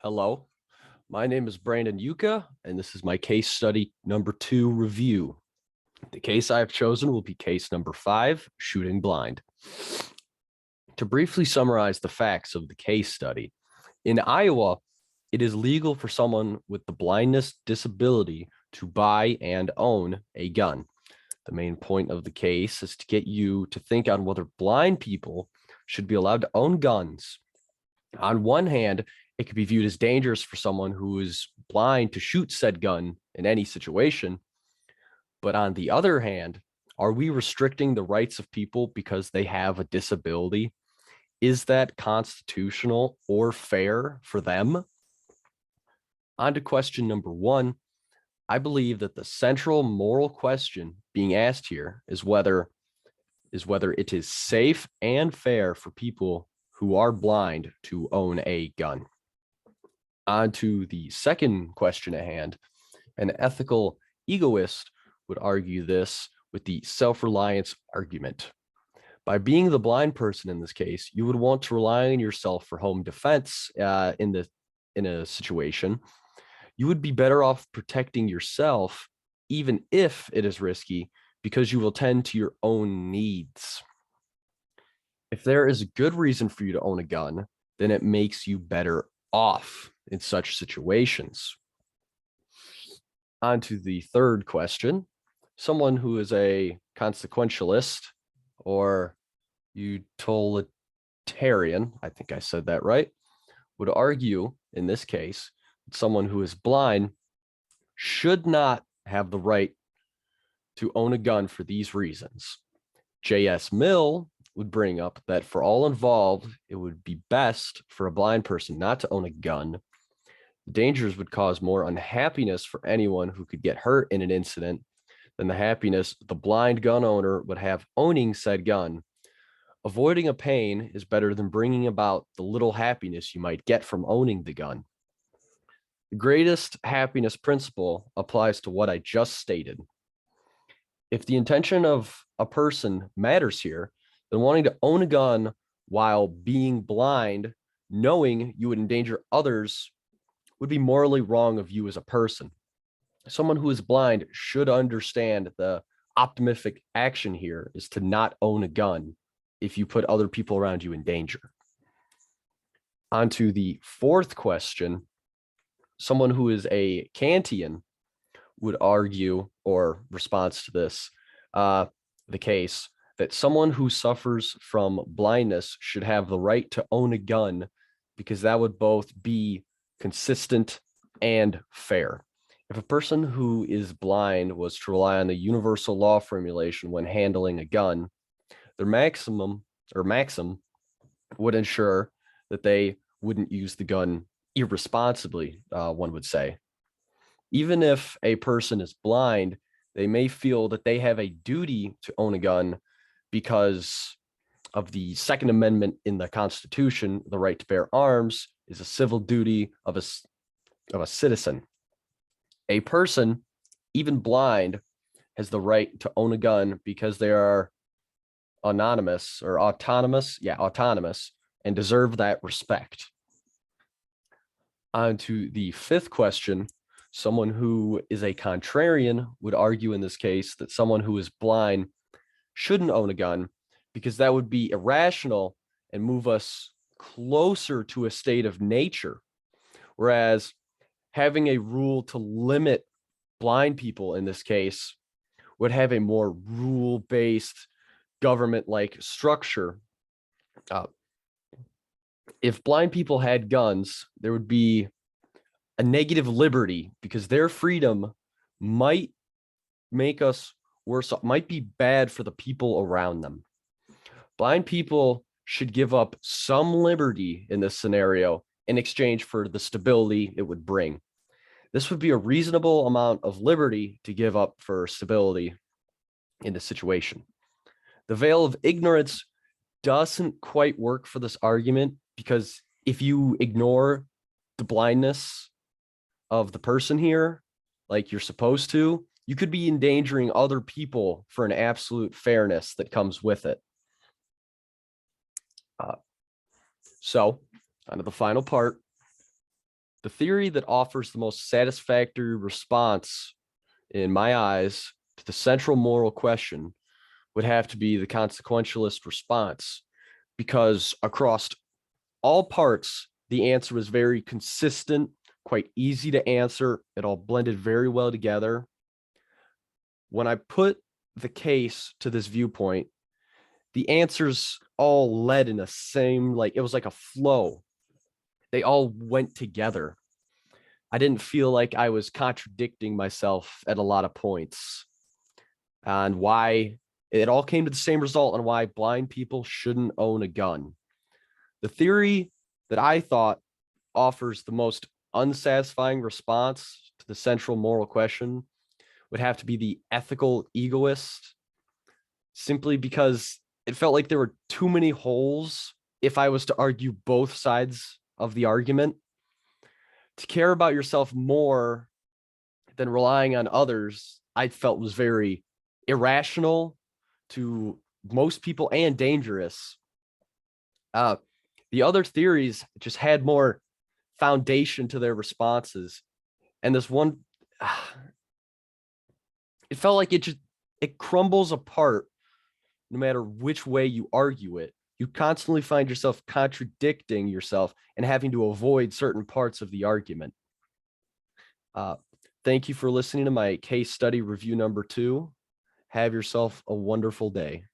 Hello, my name is Brandon Ewka, and this is my case study number 2 review. The case I have chosen will be case number 5, shooting blind. To briefly summarize the facts of the case study, in Iowa, it is legal for someone with the blindness disability to buy and own a gun. The main point of the case is to get you to think on whether blind people should be allowed to own guns. On one hand, it could be viewed as dangerous for someone who is blind to shoot said gun in any situation. But on the other hand, are we restricting the rights of people because they have a disability? Is that constitutional or fair for them? On to question number 1. I believe that the central moral question being asked here is whether it is safe and fair for people who are blind to own a gun. On to the second question at hand. An ethical egoist would argue this with the self-reliance argument. By being the blind person in this case, you would want to rely on yourself for home defense in a situation. You would be better off protecting yourself, even if it is risky, because you will tend to your own needs. If there is a good reason for you to own a gun, then it makes you better off in such situations. On to the third question. Someone who is a consequentialist or utilitarian, I think I said that right, would argue in this case that someone who is blind should not have the right to own a gun for these reasons. J.S. Mill would bring up that for all involved, it would be best for a blind person not to own a gun. The dangers would cause more unhappiness for anyone who could get hurt in an incident than the happiness the blind gun owner would have owning said gun. Avoiding a pain is better than bringing about the little happiness you might get from owning the gun. The greatest happiness principle applies to what I just stated. If the intention of a person matters here, then wanting to own a gun while being blind, knowing you would endanger others, would be morally wrong of you as a person. Someone who is blind should understand the optimistic action here is to not own a gun if you put other people around you in danger. On to the fourth question. Someone who is a Kantian would argue, or response to this, the case, that someone who suffers from blindness should have the right to own a gun because that would both be consistent and fair. If a person who is blind was to rely on the universal law formulation when handling a gun, their maxim would ensure that they wouldn't use the gun irresponsibly, one would say. Even if a person is blind, they may feel that they have a duty to own a gun because of the Second Amendment in the Constitution. The right to bear arms is a civil duty of a citizen. A person, even blind, has the right to own a gun because they are autonomous, and deserve that respect. On to the fifth question. Someone who is a contrarian would argue in this case that someone who is blind shouldn't own a gun because that would be irrational and move us closer to a state of nature. Whereas having a rule to limit blind people in this case would have a more rule-based government-like structure. If blind people had guns, there would be a negative liberty because their freedom might make us worse, might be bad for the people around them. Blind people should give up some liberty in this scenario in exchange for the stability it would bring. This would be a reasonable amount of liberty to give up for stability in this situation. The veil of ignorance doesn't quite work for this argument because if you ignore the blindness of the person here, like you're supposed to, you could be endangering other people for an absolute fairness that comes with it. So, on to the final part. The theory that offers the most satisfactory response, in my eyes, to the central moral question would have to be the consequentialist response, because across all parts, the answer was very consistent, quite easy to answer. It all blended very well together. When I put the case to this viewpoint, the answers all led in the same, like it was like a flow. They all went together. I didn't feel like I was contradicting myself at a lot of points, and why it all came to the same result on why blind people shouldn't own a gun. The theory that I thought offers the most unsatisfying response to the central moral question would have to be the ethical egoist, simply because it felt like there were too many holes if I was to argue both sides of the argument. To care about yourself more than relying on others, I felt was very irrational to most people and dangerous. Uh, the other theories just had more foundation to their responses. And this one, it felt like it crumbles apart no matter which way you argue it. You constantly find yourself contradicting yourself and having to avoid certain parts of the argument. Thank you for listening to my case study review number 2. Have yourself a wonderful day.